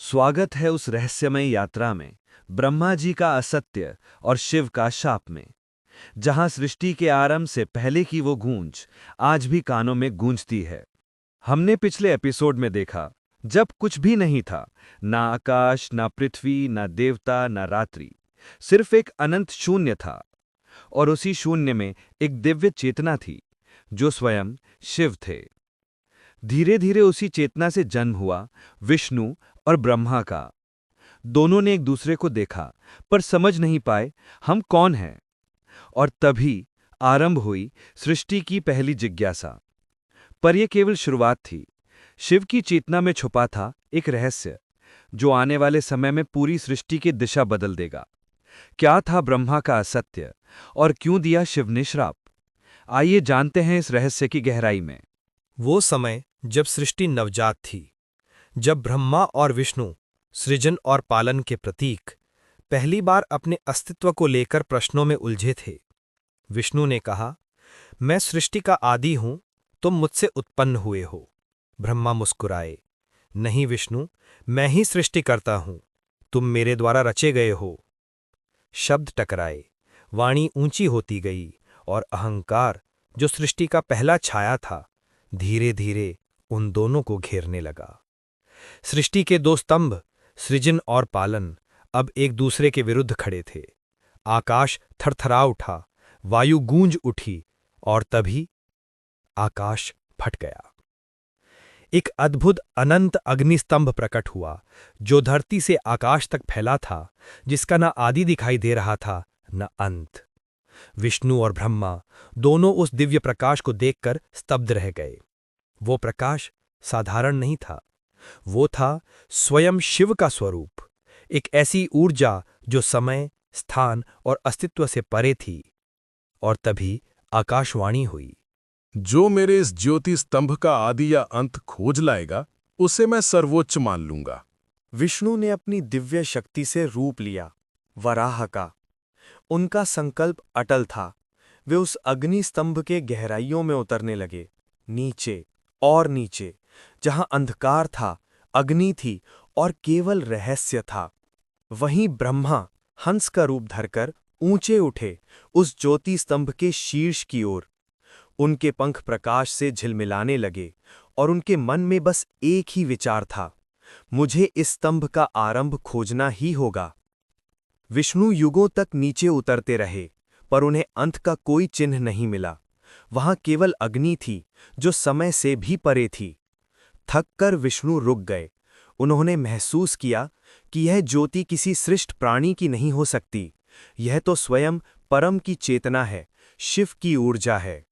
स्वागत है उस रहस्यमय यात्रा में, ब्रह्मा जी का असत्य और शिव का शाप में, जहां सृष्टि के आरंभ से पहले की वो गूंज आज भी कानों में गूंजती है। हमने पिछले एपिसोड में देखा, जब कुछ भी नहीं था, ना आकाश, ना पृथ्वी, ना देवता, ना रात्रि, सिर्फ एक अनंत शून्य था। और उसी शून्य में एक दिव्य चेतना थी, जो स्वयं शिव थे। धीरे धीरे उसी चेतना से जन्म हुआ विष्णु और ब्रह्मा का। दोनों ने एक दूसरे को देखा, पर समझ नहीं पाए हम कौन हैं। और तभी आरंभ हुई सृष्टि की पहली जिज्ञासा। पर यह केवल शुरुआत थी। शिव की चेतना में छुपा था एक रहस्य, जो आने वाले समय में पूरी सृष्टि की दिशा बदल देगा। क्या था ब्रह्मा का असत्य, और क्यों दिया शिव ने श्राप? आइए जानते हैं इस रहस्य की गहराई में। वो समय जब सृष्टि नवजात थी, जब ब्रह्मा और विष्णु, सृजन और पालन के प्रतीक, पहली बार अपने अस्तित्व को लेकर प्रश्नों में उलझे थे। विष्णु ने कहा, मैं सृष्टि का आदि हूं, तुम मुझसे उत्पन्न हुए हो। ब्रह्मा मुस्कुराए, नहीं विष्णु, मैं ही सृष्टि करता हूं, तुम मेरे द्वारा रचे गए हो। शब्द टकराए, वाणी ऊंची होती गई, और अहंकार, जो सृष्टि का पहला छाया था, धीरे धीरे उन दोनों को घेरने लगा। सृष्टि के दो स्तंभ, सृजन और पालन, अब एक दूसरे के विरुद्ध खड़े थे। आकाश थरथरा उठा, वायु गूंज उठी, और तभी आकाश फट गया। एक अद्भुत अनंत अग्निस्तंभ प्रकट हुआ, जो धरती से आकाश तक फैला था, जिसका न आदि दिखाई दे रहा था, न अंत। विष्णु और ब्रह्मा दोनों उस दिव्य प्रकाश को देखकर स्तब्ध रह गए। वो प्रकाश साधारण नहीं था, वो था स्वयं शिव का स्वरूप, एक ऐसी ऊर्जा जो समय, स्थान और अस्तित्व से परे थी। और तभी आकाशवाणी हुई, जो मेरे इस ज्योति स्तंभ का आदि या अंत खोज लाएगा, उसे मैं सर्वोच्च मान लूंगा। विष्णु ने अपनी दिव्य शक्ति से रूप लिया, वराह का। उनका संकल्प अटल था। वे उस अग्नि स्तंभ के गहराइयों में उतरने लगे, नीचे और नीचे, जहां अंधकार था, अग्नि थी और केवल रहस्य था। वहीं ब्रह्मा हंस का रूप धरकर ऊंचे उठे, उस ज्योति स्तंभ के शीर्ष की ओर। उनके पंख प्रकाश से झिलमिलाने लगे, और उनके मन में बस एक ही विचार था, मुझे इस स्तंभ का आरंभ खोजना ही होगा। विष्णु युगों तक नीचे उतरते रहे, पर उन्हें अंत का कोई चिन्ह नहीं मिला। वहां केवल अग्नि थी, जो समय से भी परे थी। थककर विष्णु रुक गए। उन्होंने महसूस किया कि यह ज्योति किसी सृष्ट प्राणी की नहीं हो सकती। यह तो स्वयं परम की चेतना है, शिव की ऊर्जा है।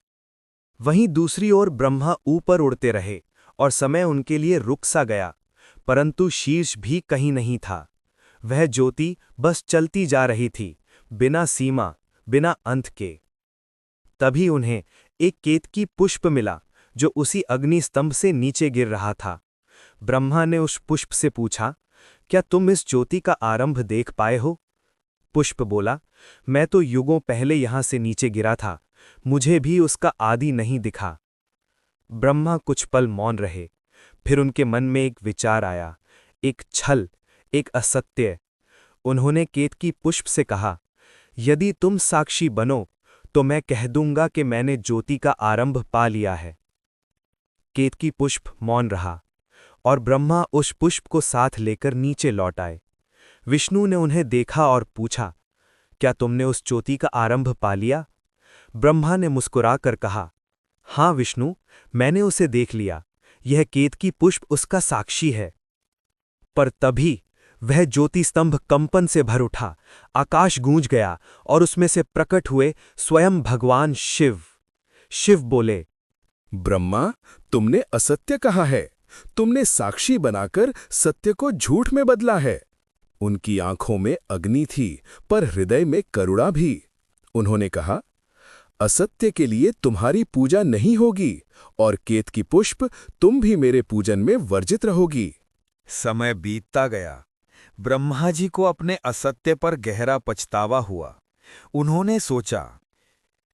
वहीं दूसरी ओर ब्रह्मा ऊपर उड़ते रहे, और समय उनके लिए रुक सा गया, परंतु शीर्ष भी कहीं नहीं था। वह ज्योति बस चलती जा रही थी, बिना सीमा, बिना अंत के। तभी उन्हें एक केतकी पुष्प मिला, जो उसी अग्नि स्तंभ से नीचे गिर रहा था। ब्रह्मा ने उस पुष्प से पूछा, क्या तुम इस ज्योति का आरंभ देख पाए हो? पुष्प बोला, मैं तो युगों पहले यहां से नीचे गिरा था, मुझे भी उसका आदि नहीं दिखा। ब्रह्मा कुछ पल मौन रहे, फिर उनके मन में एक विचार आया, एक छल, एक असत्य। उन्होंने केतकी पुष्प से कहा, यदि तुम साक्षी बनो, तो मैं कह दूंगा कि मैंने ज्योति का आरंभ पा लिया है। केतकी पुष्प मौन रहा, और ब्रह्मा उस पुष्प को साथ लेकर नीचे लौट आए। विष्णु ने उन्हें देखा और पूछा, क्या तुमने उस ज्योति का आरंभ पा लिया? ब्रह्मा ने मुस्कुराकर कहा, हाँ विष्णु, मैंने उसे देख लिया, यह केतकी पुष्प उसका साक्षी है। पर तभी वह ज्योति स्तंभ कंपन से भर उठा, आकाश गूंज गया, और उसमें से प्रकट हुए स्वयं भगवान शिव। शिव बोले, ब्रह्मा, तुमने असत्य कहा है, तुमने साक्षी बनाकर सत्य को झूठ में बदला है। उनकी आंखों में अग्नि थी, पर हृदय में करुणा भी। उन्होंने कहा, असत्य के लिए तुम्हारी पूजा नहीं होगी, और केतकी पुष्प तुम भी मेरे पूजन में वर्जित रहोगी। समय बीतता गया। ब्रह्मा जी को अपने असत्य पर गहरा पछतावा हुआ। उन्होंने सोचा,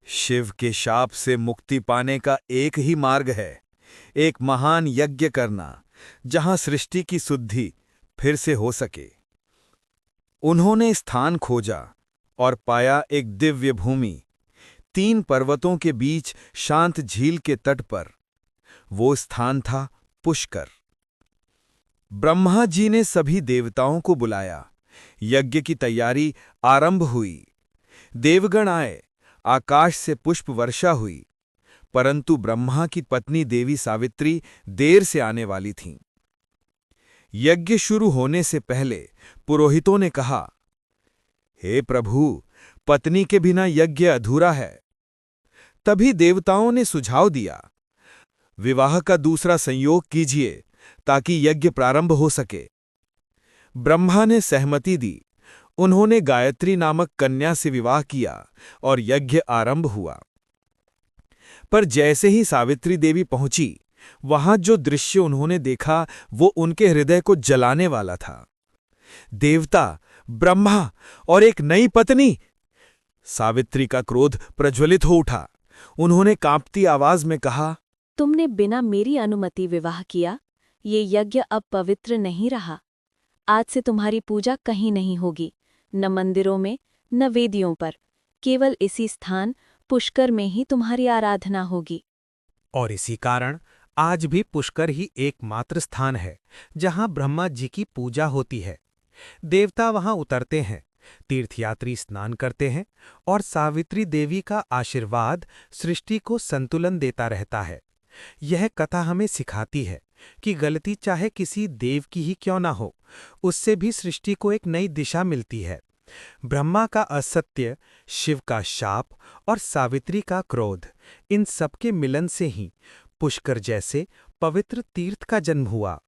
शिव के शाप से मुक्ति पाने का एक ही मार्ग है, एक महान यज्ञ करना, जहां सृष्टि की शुद्धि, फिर से हो सके। उन्होंने स्थान खोजा और पाया एक दिव्य भूमि, 3 पर्वतों के बीच शांत झील के तट पर। वो स्थान था पुष्कर। ब्रह्मा जी ने सभी देवताओं को बुलाया। यज्ञ की तैयारी आरंभ हुई। देवगण आए, आकाश से पुष्प वर्षा हुई, परंतु ब्रह्मा की पत्नी देवी सावित्री देर से आने वाली थीं। यज्ञ शुरू होने से पहले पुरोहितों ने कहा, हे प्रभु, पत्नी के बिना यज्ञ अधूरा है। तभी देवताओं ने सुझाव दिया, विवाह का दूसरा संयोग कीजिए ताकि यज्ञ प्रारंभ हो सके। ब्रह्मा ने सहमति दी। उन्होंने गायत्री नामक कन्या से विवाह किया और यज्ञ आरंभ हुआ। पर जैसे ही सावित्री देवी पहुंची, वहां जो दृश्य उन्होंने देखा वो उनके हृदय को जलाने वाला था। देवता, ब्रह्मा और एक नई पत्नी! सावित्री का क्रोध प्रज्वलित हो उठा। उन्होंने कांपती आवाज में कहा, तुमने बिना मेरी अनुमति विवाह किया। ये यज्ञ अब पवित्र नहीं रहा। आज से तुम्हारी पूजा कहीं नहीं होगी, न मंदिरों में, न वेदियों पर। केवल इसी स्थान पुष्कर में ही तुम्हारी आराधना होगी। और इसी कारण आज भी पुष्कर ही एकमात्र स्थान है जहां ब्रह्मा जी की पूजा होती है। देवता वहां उतरते हैं, तीर्थयात्री स्नान करते हैं और सावित्री देवी का आशीर्वाद सृष्टि को संतुलन देता रहता है। यह कथा हमें सिखाती है कि गलती चाहे किसी देव की ही क्यों ना हो, उससे भी सृष्टि को एक नई दिशा मिलती है। ब्रह्मा का असत्य, शिव का शाप और सावित्री का क्रोध, इन सबके मिलन से ही पुष्कर जैसे पवित्र तीर्थ का जन्म हुआ।